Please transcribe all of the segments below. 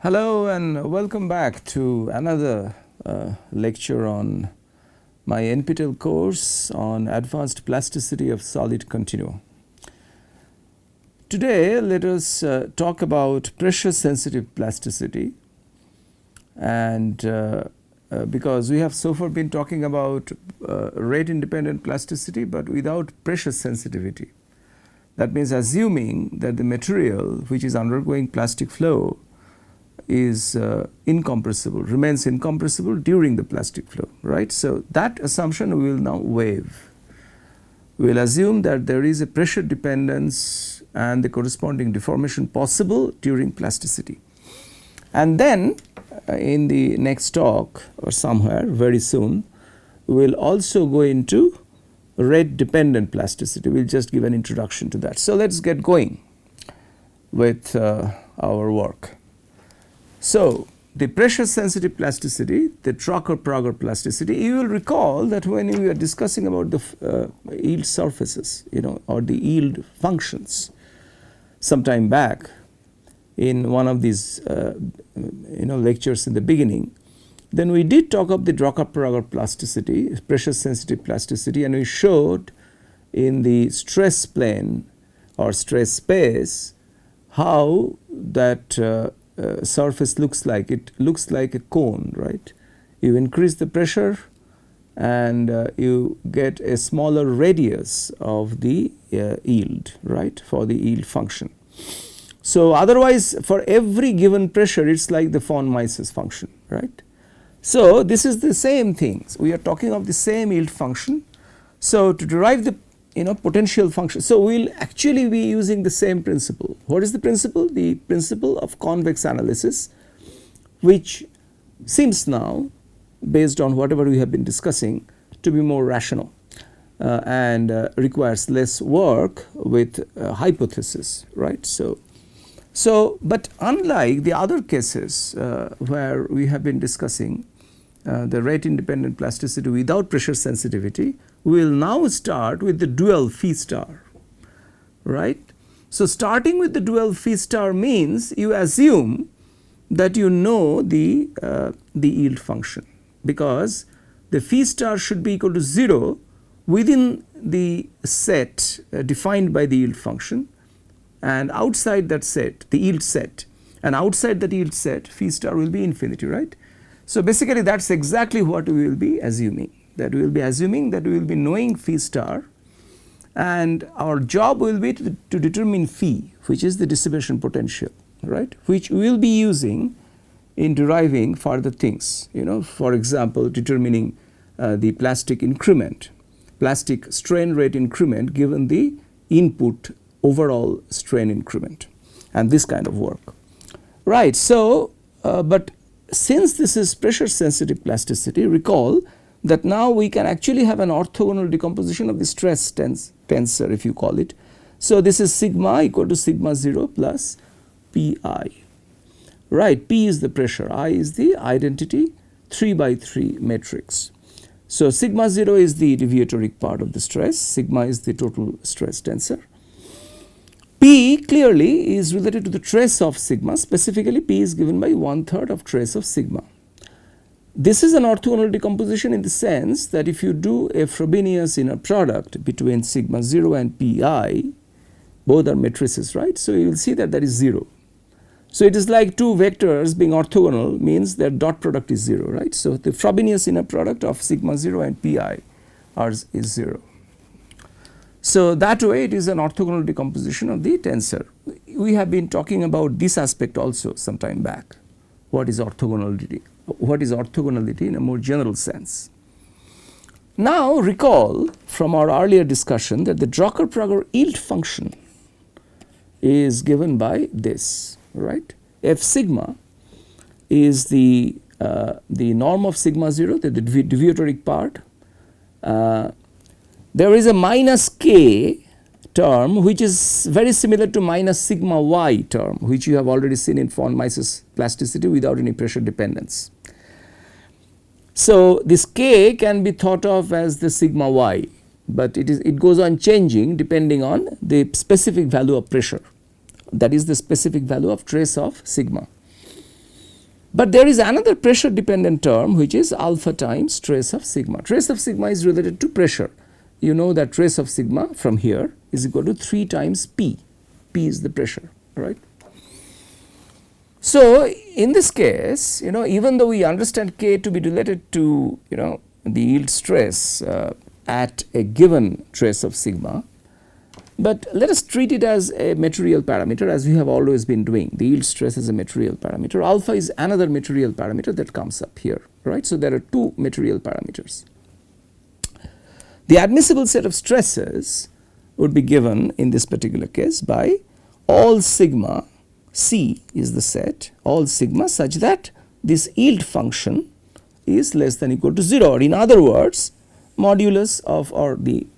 Hello and welcome back to another lecture on my NPTEL course on advanced plasticity of solid continua. Today let us talk about pressure sensitive plasticity, and because we have so far been talking about rate independent plasticity but without pressure sensitivity. That means assuming that the material which is undergoing plastic flow is incompressible, remains incompressible during the plastic flow, right. So, that assumption we will now waive. We will assume that there is a pressure dependence and the corresponding deformation possible during plasticity. And then in the next talk or somewhere very soon, we will also go into rate dependent plasticity. We will just give an introduction to that. So, let us get going with our work. So, the pressure sensitive plasticity, the Drucker-Prager plasticity, you will recall that when we were discussing about the yield surfaces, or the yield functions some time back in one of these lectures in the beginning, then we did talk of the Drucker-Prager plasticity, pressure sensitive plasticity, and we showed in the stress plane or stress space how that surface looks like. It looks like a cone, right. You increase the pressure and you get a smaller radius of the yield, right, for the yield function. So, otherwise for every given pressure it is like the von Mises function, right. So, this is the same thing. We are talking of the same yield function. So, to derive the potential function. So, we will actually be using the same principle. What is the principle? The principle of convex analysis, which seems now, based on whatever we have been discussing, to be more rational and requires less work with hypothesis, right. So, but unlike the other cases where we have been discussing the rate independent plasticity without pressure sensitivity, we will now start with the dual phi star, right. So, starting with the dual phi star means you assume that you know the yield function, because the phi star should be equal to 0 within the set defined by the yield function, and outside that set, the yield set, and outside that yield set phi star will be infinity, right. So, basically that is exactly what we will be assuming, that we will be assuming that we will be knowing phi star, and our job will be to determine phi, which is the dissipation potential, right, which we will be using in deriving further things, for example determining the plastic increment, plastic strain rate increment given the input overall strain increment and this kind of work, right. So, but since this is pressure sensitive plasticity, recall that now we can actually have an orthogonal decomposition of the stress tensor, if you call it. So, this is sigma equal to sigma 0 plus pi, right. P is the pressure, I is the identity 3 by 3 matrix. So, sigma 0 is the deviatoric part of the stress, sigma is the total stress tensor. P clearly is related to the trace of sigma, specifically P is given by 1/3 of trace of sigma. This is an orthogonal decomposition in the sense that if you do a Frobenius inner product between sigma 0 and pi, both are matrices, right. So, you will see that that is 0. So, it is like two vectors being orthogonal means their dot product is 0, right. So, the Frobenius inner product of sigma 0 and pi is 0. So, that way it is an orthogonal decomposition of the tensor. We have been talking about this aspect also some time back. What is orthogonality? What is orthogonality in a more general sense? Now, recall from our earlier discussion that the Drucker-Prager yield function is given by this, right. F sigma is the norm of sigma 0, the deviatoric part. There is a minus k term which is very similar to minus sigma y term, which you have already seen in von Mises plasticity without any pressure dependence. So, this k can be thought of as the sigma y, but it goes on changing depending on the specific value of pressure, that is the specific value of trace of sigma. But there is another pressure dependent term which is alpha times trace of sigma. Trace of sigma is related to pressure. You know that trace of sigma from here is equal to 3 times P. P is the pressure, right. So, in this case, you know, even though we understand K to be related to, you know, the yield stress at a given trace of sigma, but let us treat it as a material parameter, as we have always been doing. The yield stress is a material parameter. Alpha is another material parameter that comes up here, right. So, there are 2 material parameters. The admissible set of stresses would be given in this particular case by all sigma. C is the set, all sigma, such that this yield function is less than equal to 0, or in other words, modulus of, or the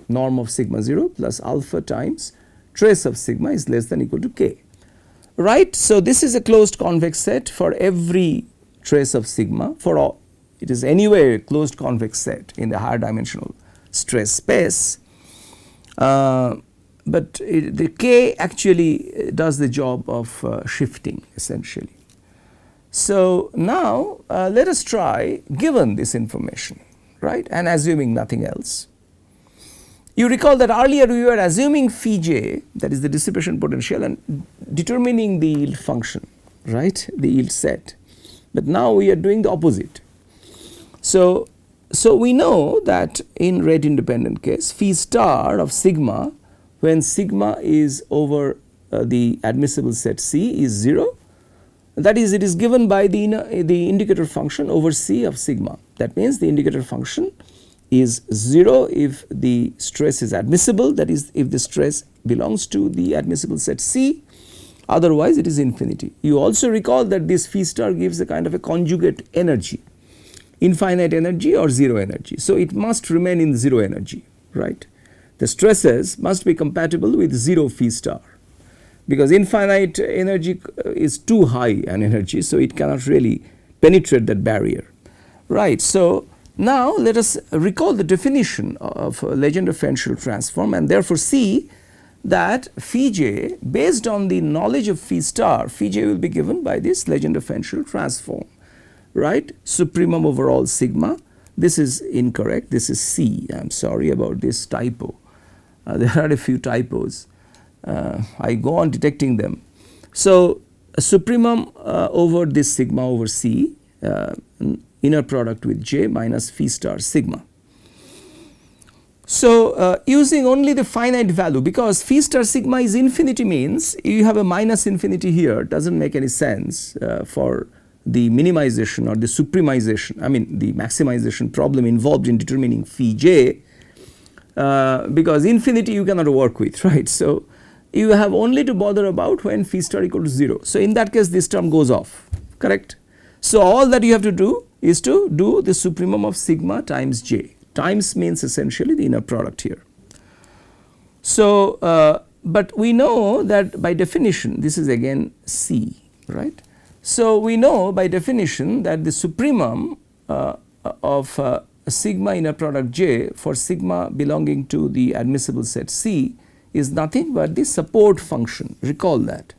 norm of sigma 0 plus alpha times trace of sigma is less than equal to K, right. So, this is a closed convex set for every trace of sigma, for all. It is anyway a closed convex set in the higher dimensional stress space. But the K actually does the job of shifting essentially. So, now let us try, given this information, right, and assuming nothing else. You recall that earlier we were assuming phi j, that is the dissipation potential, and determining the yield function, right, the yield set, but now we are doing the opposite. So, we know that in rate independent case, phi star of sigma, when sigma is over the admissible set C is 0, that is, it is given by the indicator function over C of sigma. That means the indicator function is 0 if the stress is admissible, that is, if the stress belongs to the admissible set C, otherwise it is infinity. You also recall that this phi star gives a kind of a conjugate energy, infinite energy or 0 energy. So, it must remain in 0 energy, right. The stresses must be compatible with 0 phi star, because infinite energy is too high an energy. So, it cannot really penetrate that barrier, right. So, now let us recall the definition of Legendre-Fenchel transform, and therefore see that phi j, based on the knowledge of phi star, phi j will be given by this Legendre-Fenchel transform, right, supremum over all sigma. This is incorrect, this is C, I am sorry about this typo. There are a few typos, I go on detecting them. So, a supremum over this sigma over C, inner product with J minus phi star sigma. So, using only the finite value, because phi star sigma is infinity, means you have a minus infinity here, does not make any sense for the minimization or the supremization, I mean the maximization problem involved in determining phi j, because infinity you cannot work with, right. So, you have only to bother about when phi star equal to 0. So, in that case this term goes off, correct. So, all that you have to do is to do the supremum of sigma times j. Times means essentially the inner product here. So, but we know that by definition, this is again C, right. So, we know by definition that the supremum of sigma inner product j for sigma belonging to the admissible set C is nothing but the support function, recall that,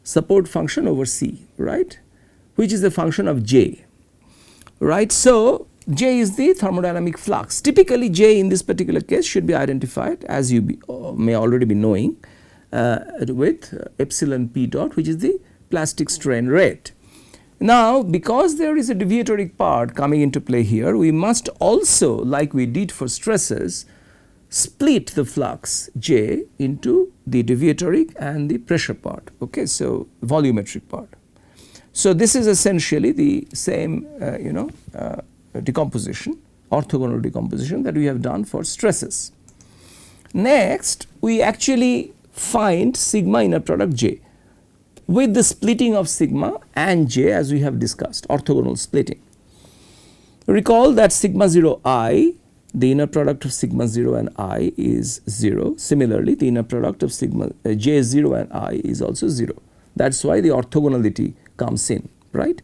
support function over C, right, which is the function of j, right. So, j is the thermodynamic flux. Typically j in this particular case should be identified, as you may already be knowing, with epsilon p dot, which is the plastic strain rate. Now, because there is a deviatoric part coming into play here, we must also, like we did for stresses, split the flux J into the deviatoric and the pressure part, okay, so volumetric part. So, this is essentially the same decomposition, orthogonal decomposition that we have done for stresses. Next, we actually find sigma inner product J with the splitting of sigma and j, as we have discussed, orthogonal splitting. Recall that sigma 0 I, the inner product of sigma 0 and I is 0. Similarly, the inner product of sigma j 0 and I is also 0. That is why the orthogonality comes in, right.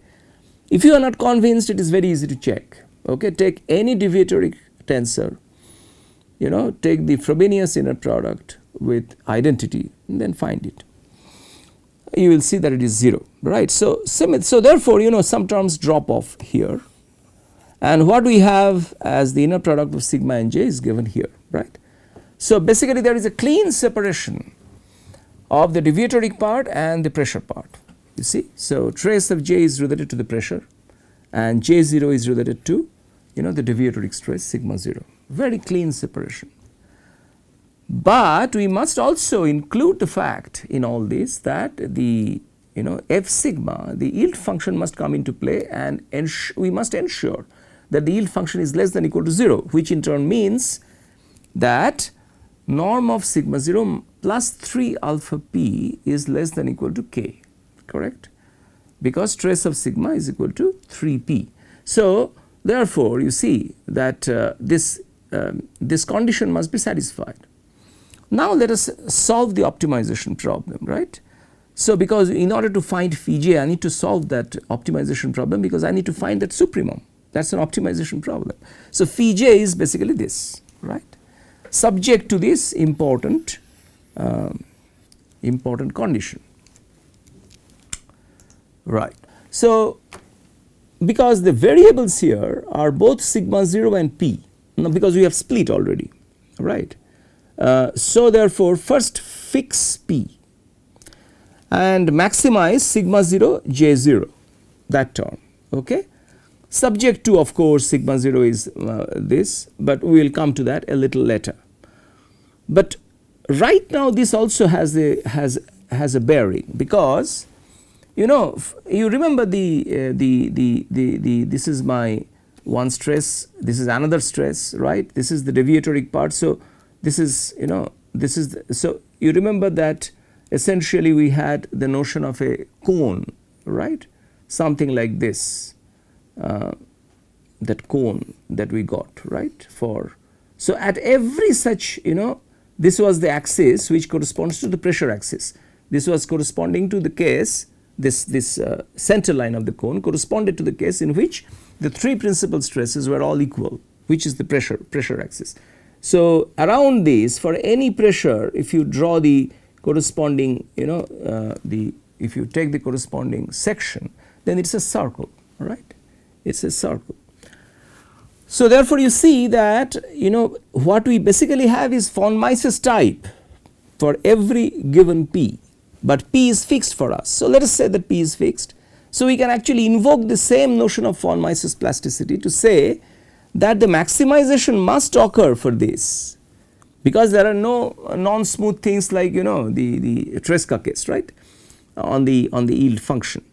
If you are not convinced, it is very easy to check, okay. Take any deviatoric tensor, take the Frobenius inner product with identity and then find it. you will see that it is 0, right. So therefore, you know, some terms drop off here, and what we have as the inner product of sigma and j is given here, right. So basically there is a clean separation of the deviatoric part and the pressure part, you see. So trace of j is related to the pressure and j0 is related to, you know, the deviatoric stress sigma 0, very clean separation. But we must also include the fact in all this that the, you know, f sigma, the yield function must come into play, and we must ensure that the yield function is less than or equal to 0, which in turn means that norm of sigma 0 plus 3 alpha p is less than or equal to k, correct, because trace of sigma is equal to 3p. So therefore you see that this condition must be satisfied. Now let us solve the optimization problem, right. So because in order to find phi j I need to solve that optimization problem, because I need to find that supremum, that is an optimization problem. So phi j is basically this, right, subject to this important condition, right. So because the variables here are both sigma 0 and p, now because we have split already, right. So therefore first fix p and maximize sigma 0 j 0, that term, okay, subject to, of course, sigma 0 is this, but we will come to that a little later. But right now this also has a bearing, because, you know, you remember this is my one stress, this is another stress, right, this is the deviatoric part. So this is, you know, this is so you remember that essentially we had the notion of a cone, right, something like this, that cone that we got, right, for. So at every such, you know, this was the axis which corresponds to the pressure axis, this was corresponding to the case, this center line of the cone corresponded to the case in which the three principal stresses were all equal, which is the pressure axis. So around this, for any pressure, if you draw the corresponding, you know, if you take the corresponding section, then it is a circle, right, it is a circle. So therefore you see that, you know, what we basically have is von Mises type for every given p, but p is fixed for us. So let us say that p is fixed. So we can actually invoke the same notion of von Mises plasticity to say that the maximization must occur for this, because there are no non-smooth things like, you know, the Tresca case, right, on the yield function.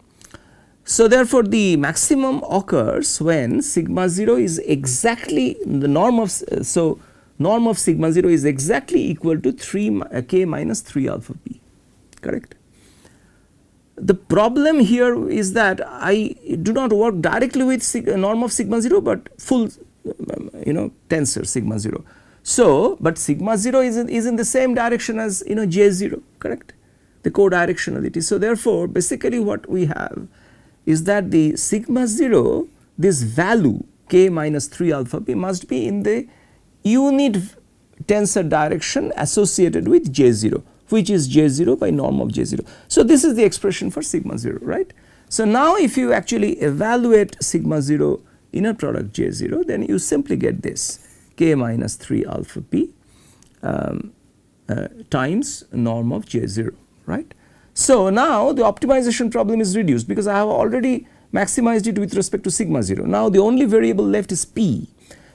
So therefore the maximum occurs when sigma 0 is exactly the norm of, so norm of sigma 0 is exactly equal to 3 k minus 3 alpha p, correct. The problem here is that I do not work directly with norm of sigma 0, but full, you know, tensor sigma 0. So but sigma 0 is in the same direction as, you know, j 0, correct, the co-directionality. So therefore basically what we have is that the sigma 0, this value k minus 3 alpha p must be in the unit tensor direction associated with j 0, which is j 0 by norm of j 0. So this is the expression for sigma 0, right. So now if you actually evaluate sigma 0 inner product j 0, then you simply get this k minus 3 alpha p times norm of j 0, right. So now the optimization problem is reduced, because I have already maximized it with respect to sigma 0. Now the only variable left is p.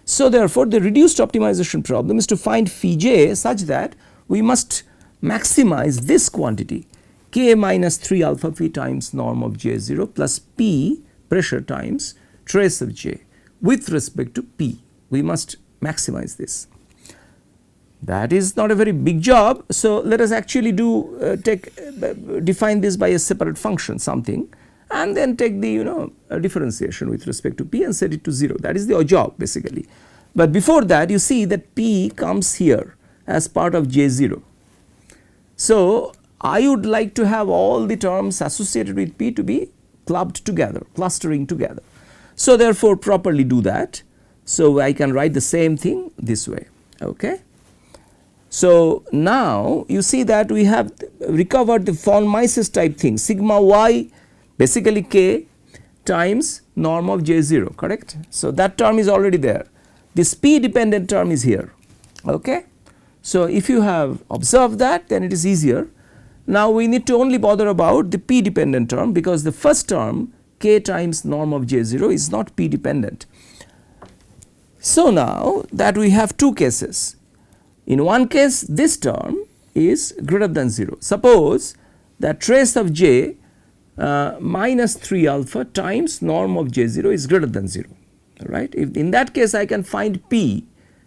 So therefore the reduced optimization problem is to find phi j such that we must maximize this quantity k minus 3 alpha p times norm of j 0 plus p pressure times trace of j with respect to p. We must maximize this. That is not a very big job. So let us actually define this by a separate function something, and then take the, you know, differentiation with respect to p and set it to 0. That is the job basically. But before that you see that p comes here as part of j 0. So I would like to have all the terms associated with p to be clubbed together, clustering together. So therefore properly do that. So I can write the same thing this way, okay. So, now you see that we have recovered the von Mises type thing, sigma y basically k times norm of j 0, correct. So, that term is already there, this p dependent term is here. Okay. So, if you have observed that, then it is easier. Now, we need to only bother about the p dependent term, because the first term k times norm of j 0 is not p dependent. So, now that we have two cases, in one case this term is greater than 0. Suppose that trace of j minus 3 alpha times norm of j 0 is greater than 0, right. If in that case I can find p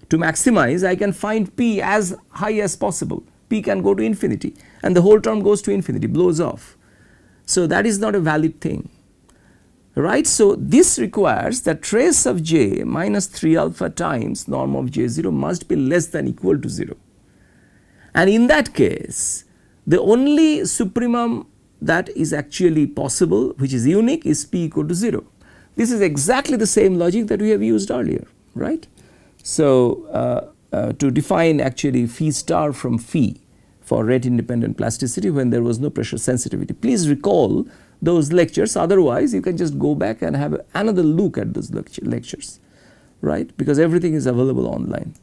to maximize, I can find p as high as possible, p can go to infinity and the whole term goes to infinity, blows off. So, that is not a valid thing, right. So, this requires that trace of j minus 3 alpha times norm of j 0 must be less than equal to 0, and in that case the only supremum that is actually possible, which is unique, is p equal to 0. This is exactly the same logic that we have used earlier, right. So, to define actually phi star from phi for rate independent plasticity when there was no pressure sensitivity, please recall those lectures, otherwise you can just go back and have another look at those lectures, right, because everything is available online.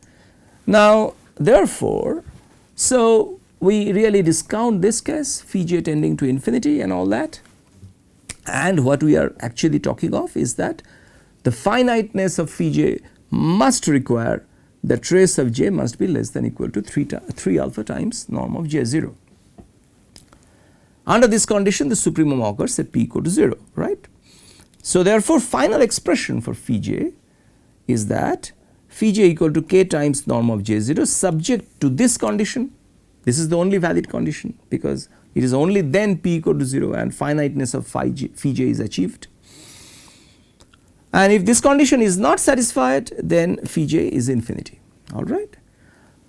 Now, therefore, so we really discount this case, phi j tending to infinity and all that, and what we are actually talking of is that the finiteness of phi j must require the trace of j must be less than equal to 3 alpha times norm of j 0. Under this condition the supremum occurs at p equal to 0, right. So, therefore, final expression for phi j is that phi j equal to k times norm of j 0 subject to this condition. This is the only valid condition, because it is only then p equal to 0 and finiteness of phi j is achieved. And if this condition is not satisfied, then phi j is infinity, all right.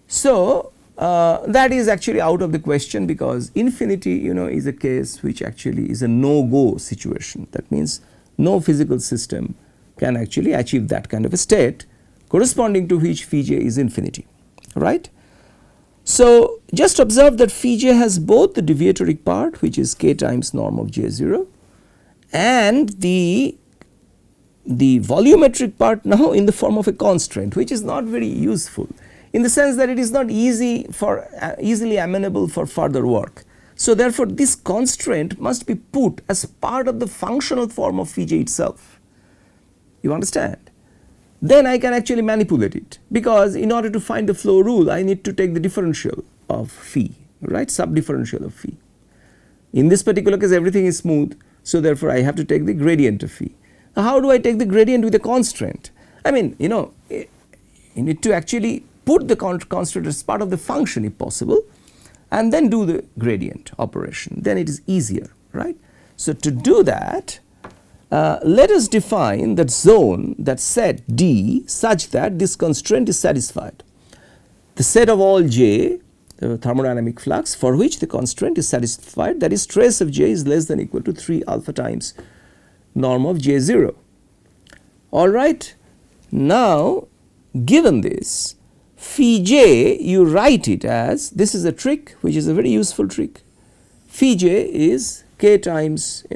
So, that is actually out of the question, because infinity is a case which actually is a no go situation. That means no physical system can actually achieve that kind of a state corresponding to which phi j is infinity, right. So, just observe that phi j has both the deviatoric part, which is k times norm of j 0, and the volumetric part now in the form of a constraint, which is not very useful, in the sense that it is not easily amenable for further work. So, therefore, this constraint must be put as part of the functional form of phi j itself, you understand. Then I can actually manipulate it, because in order to find the flow rule I need to take the differential of phi, right, subdifferential of phi. In this particular case everything is smooth, so therefore I have to take the gradient of phi. Now, how do I take the gradient with a constraint? I mean, you need to actually put the constraint as part of the function if possible, and then do the gradient operation, then it is easier, right. So, to do that, let us define that zone, that set D, such that this constraint is satisfied. The set of all j, the thermodynamic flux for which the constraint is satisfied, that is trace of j is less than equal to 3 alpha times norm of j 0, all right. Now, given this, phi j you write it as, this is a trick which is a very useful trick, phi j is k times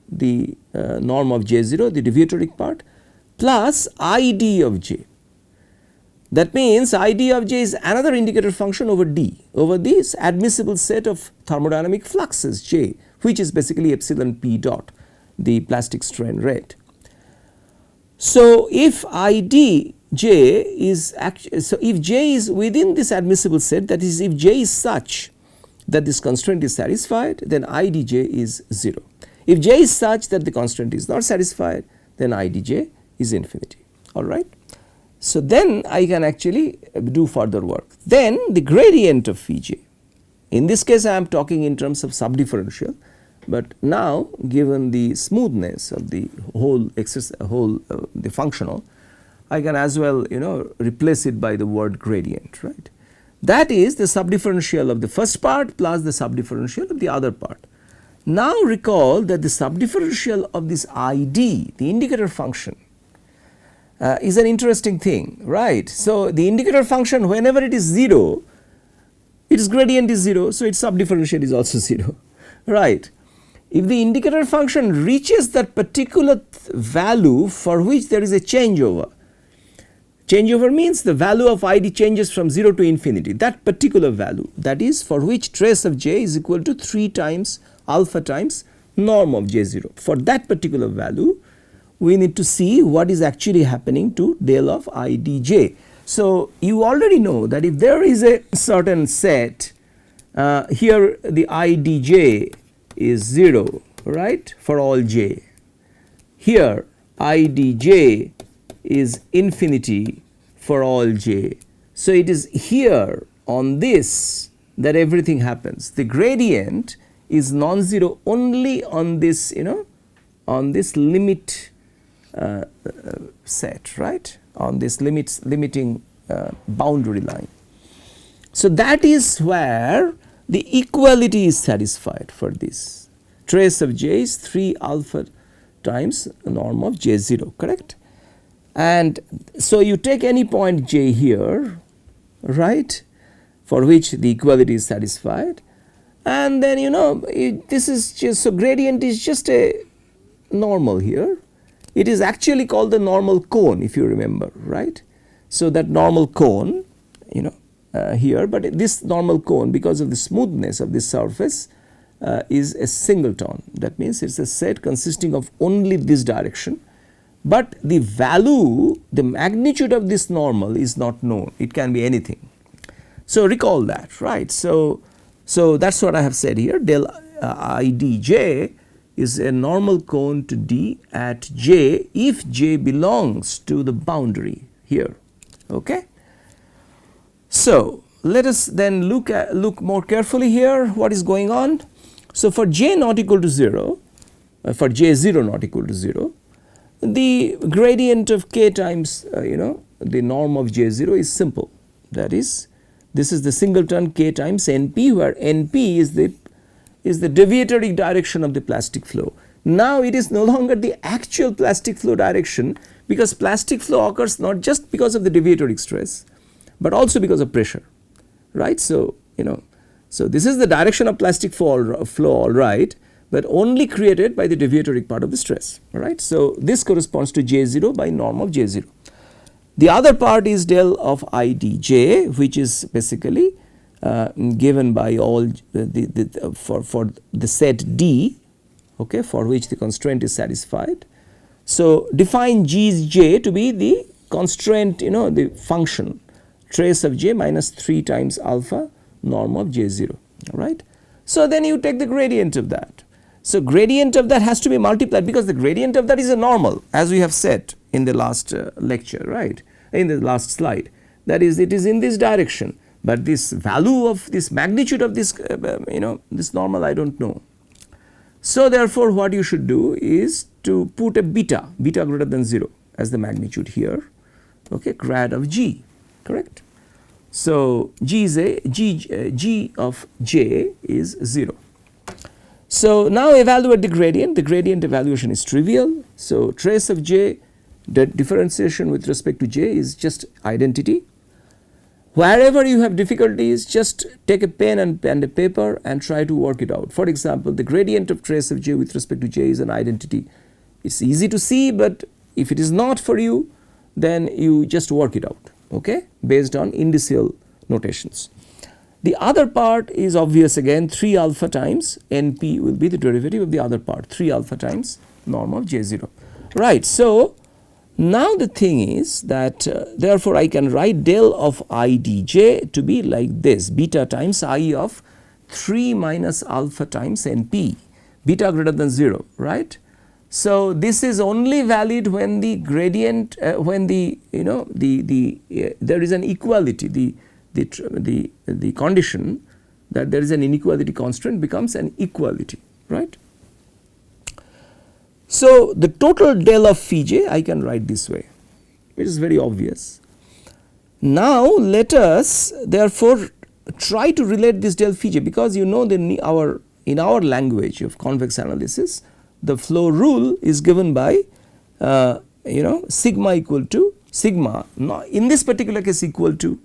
the norm of j 0, the deviatoric part, plus id of j. That means id of j is another indicator function over d, over this admissible set of thermodynamic fluxes j, which is basically epsilon p dot, the plastic strain rate. So, if id j is so if j is within this admissible set, that is if j is such that this constraint is satisfied, then idj is 0. If j is such that the constraint is not satisfied, then idj is infinity, all right. So, then I can actually do further work. Then the gradient of phi j, in this case I am talking in terms of subdifferential, but now given the smoothness of the whole the functional, I can as well replace it by the word gradient, right. That is the subdifferential of the first part plus the subdifferential of the other part. Now, recall that the subdifferential of this id, the indicator function, is an interesting thing, right. So, the indicator function whenever it is 0, its gradient is 0, so its subdifferential is also 0, right. If the indicator function reaches that particular value for which there is a changeover, changeover means the value of id changes from 0 to infinity, that particular value, that is for which trace of j is equal to 3 times alpha times norm of j0. For that particular value, we need to see what is actually happening to del of idj. So, you already know that if there is a certain set, here the idj is 0, right, for all j. Here idj is infinity for all j. So, it is here on this that everything happens. The gradient is non-zero only on this, on this limit set, right, on this limiting boundary line. So, that is where the equality is satisfied for this. Trace of j is 3 alpha times norm of j0, correct. And so, you take any point j here, right, for which the equality is satisfied, and then this is just, so gradient is just a normal here. It is actually called the normal cone, if you remember, right. So, that normal cone here, but this normal cone, because of the smoothness of this surface, is a singleton. That means it is a set consisting of only this direction, but the value, the magnitude of this normal is not known, it can be anything. So, recall that, right. So, that is what I have said here, del idj is a normal cone to D at j if j belongs to the boundary here, okay. So, let us then look more carefully here what is going on. So, for j not equal to 0, for j0 not equal to 0, the gradient of k times the norm of j0 is simple, that is, this is the singleton k times np, where np is the deviatory direction of the plastic flow. Now, it is no longer the actual plastic flow direction, because plastic flow occurs not just because of the deviatory stress, but also because of pressure, right. So, so this is the direction of plastic flow all right, but only created by the deviatory part of the stress, all right. So, this corresponds to j0 by norm of j0. The other part is del of idj, which is basically given by all for the set D, okay, for which the constraint is satisfied. So, define Gj to be the constraint, the function trace of j minus 3 times alpha norm of j0, all right. So, then you take the gradient of that. So, gradient of that has to be multiplied, because the gradient of that is a normal, as we have said in the last lecture, right, in the last slide, that is, it is in this direction, but this value of this magnitude of this this normal I do not know. So, therefore, what you should do is to put a beta greater than 0 as the magnitude here, okay, grad of g, correct. So, g of j is 0. So, now evaluate the gradient evaluation is trivial. So, trace of j, the differentiation with respect to j is just identity. Wherever you have difficulties, just take a pen and a paper and try to work it out. For example, the gradient of trace of j with respect to j is an identity. It is easy to see, but if it is not for you, then you just work it out, okay, based on indicial notations. The other part is obvious again, 3 alpha times np will be the derivative of the other part, 3 alpha times norm of j0, right. So, now the thing is that therefore, I can write del of idj to be like this, beta times I of 3 minus alpha times np, beta greater than 0, right. So, this is only valid when the gradient when the there is an equality, the condition that there is an inequality constraint becomes an equality, right. So, the total del of phi j I can write this way, which is very obvious. Now, let us therefore try to relate this del phi j, because in our language of convex analysis, the flow rule is given by sigma equal to sigma, not in this particular case equal to,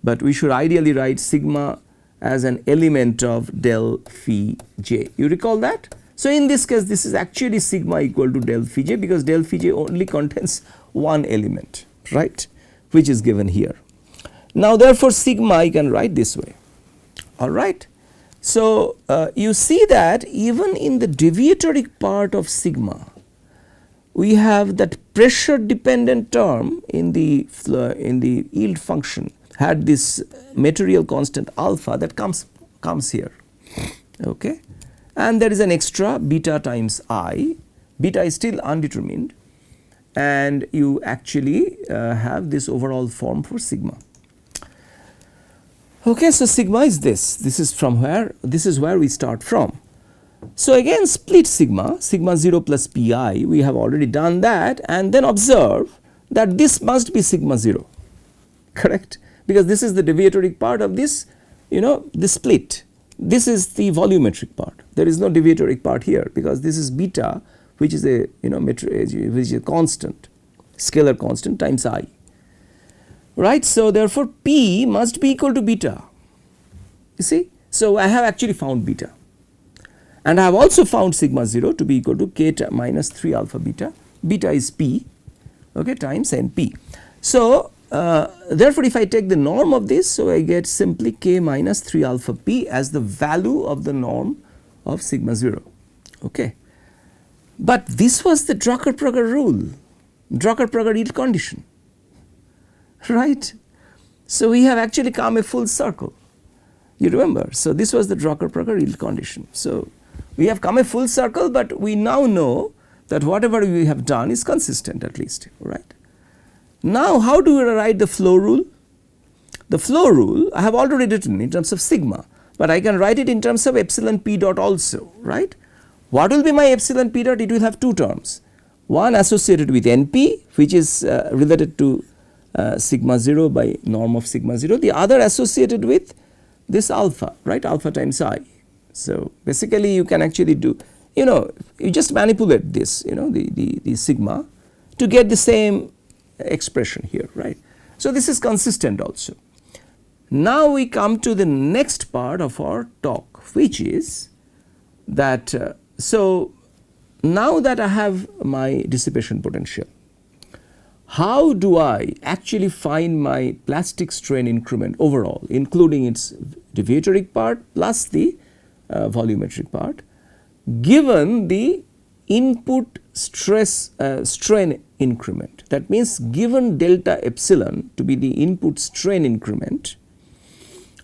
but we should ideally write sigma as an element of del phi j. You recall that? So, in this case this is actually sigma equal to del phi j, because del phi j only contains one element, right, which is given here. Now, therefore, sigma I can write this way, alright. So, you see that even in the deviatoric part of sigma, we have that pressure dependent term in the yield function had this material constant alpha that comes here, okay, and there is an extra beta times I. Beta is still undetermined, and you actually have this overall form for sigma. Okay, so sigma is this. This is from where, this is where we start from. So, again split sigma, sigma 0 plus pi, we have already done that, and then observe that this must be sigma 0, correct, because this is the deviatoric part of this, this split. This is the volumetric part. There is no deviatoric part here, because this is beta, which is a which is a constant, scalar constant times I, right. So, therefore, p must be equal to beta, you see. So, I have actually found beta, and I have also found sigma 0 to be equal to k minus 3 alpha beta. Beta is p, okay, times np. So, therefore, if I take the norm of this, so I get simply k minus 3 alpha p as the value of the norm of sigma 0, okay. But this was the Drucker-Prager rule, Drucker-Prager yield condition, right. So, we have actually come a full circle, you remember. So, this was the Drucker-Prager yield condition. So, we have come a full circle, but we now know that whatever we have done is consistent, at least, right. Now, how do we write the flow rule? The flow rule I have already written in terms of sigma, but I can write it in terms of epsilon p dot also, right. What will be my epsilon p dot? It will have two terms, one associated with np, which is related to sigma 0 by norm of sigma 0, the other associated with this alpha, right, alpha times I. So, basically you can actually do, you just manipulate this, the sigma to get the same expression here, right. So, this is consistent also. Now, we come to the next part of our talk, which is that so now that I have my dissipation potential, how do I actually find my plastic strain increment overall, including its deviatoric part plus the volumetric part, given the input stress strain increment. That means, given delta epsilon to be the input strain increment,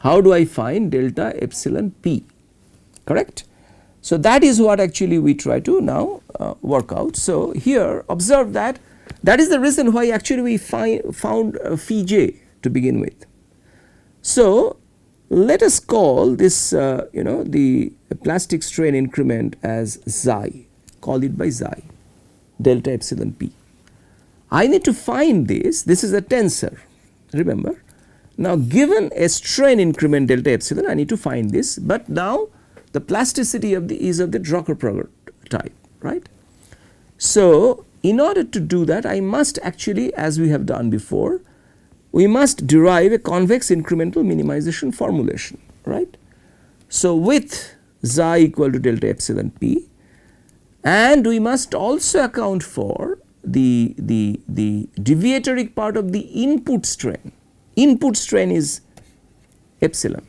how do I find delta epsilon p, correct. So, that is what actually we try to now work out. So, here observe that is the reason why actually we found phi j to begin with. So, let us call this the plastic strain increment as xi, call it by xi, delta epsilon p. I need to find this is a tensor, remember. Now, given a strain increment delta epsilon, I need to find this, but now the plasticity of is of the Drucker-Prager type, right. So, in order to do that, I must actually, as we have done before, we must derive a convex incremental minimization formulation, right. So, with xi equal to delta epsilon p, and we must also account for the deviatoric part of the input strain. Input strain is epsilon,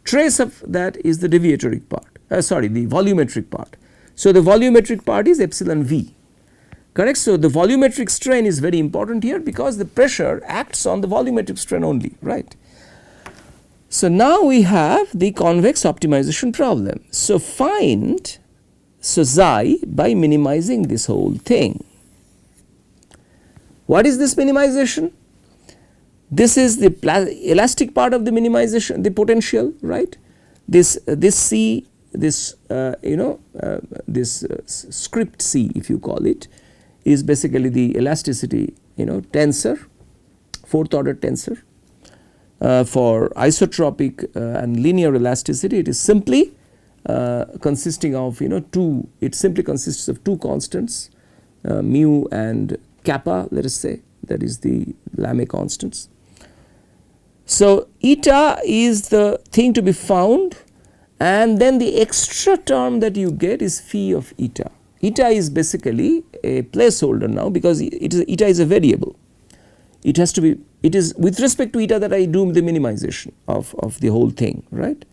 trace of that is the deviatoric part, the volumetric part. So, the volumetric part is epsilon v, correct. So, the volumetric strain is very important here, because the pressure acts on the volumetric strain only, right. So, now we have the convex optimization problem. So, find xi by minimizing this whole thing. What is this minimization? This is the elastic part of the minimization, the potential, right. This C, this this script C, if you call it, is basically the elasticity tensor, fourth order tensor. For isotropic and linear elasticity, it is simply consisting of two, it simply consists of two constants, mu and kappa, let us say, that is the Lamé constants. So, eta is the thing to be found, and then the extra term that you get is phi of eta. Eta is basically a placeholder now, because eta is a variable. It has to be, it is with respect to eta that I do the minimization of the whole thing, right.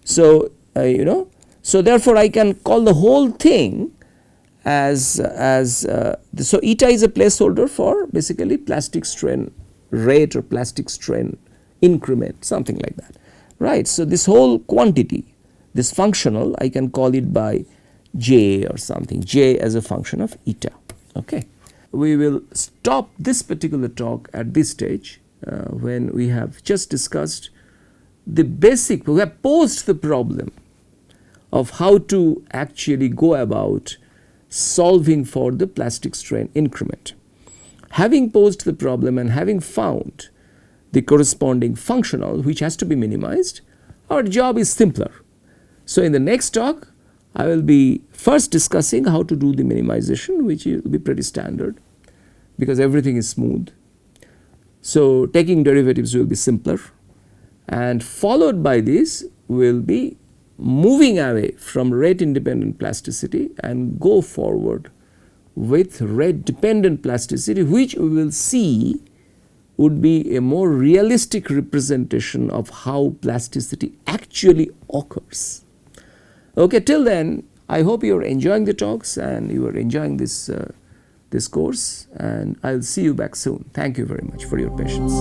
So, you know, so therefore I can call the whole thing as so eta is a placeholder for basically plastic strain rate or plastic strain increment, something like that, right. So, this whole quantity, this functional, I can call it by j or something, j as a function of eta. Okay. We will stop this particular talk at this stage when we have just discussed the basic, we have posed the problem of how to actually go about solving for the plastic strain increment. Having posed the problem and having found the corresponding functional which has to be minimized, our job is simpler. So, in the next talk I will be first discussing how to do the minimization, which will be pretty standard because everything is smooth. So, taking derivatives will be simpler, and followed by this we will be moving away from rate independent plasticity and go forward with rate dependent plasticity, which we will see would be a more realistic representation of how plasticity actually occurs. Okay, till then I hope you are enjoying the talks and you are enjoying this this course, and I will see you back soon. Thank you very much for your patience.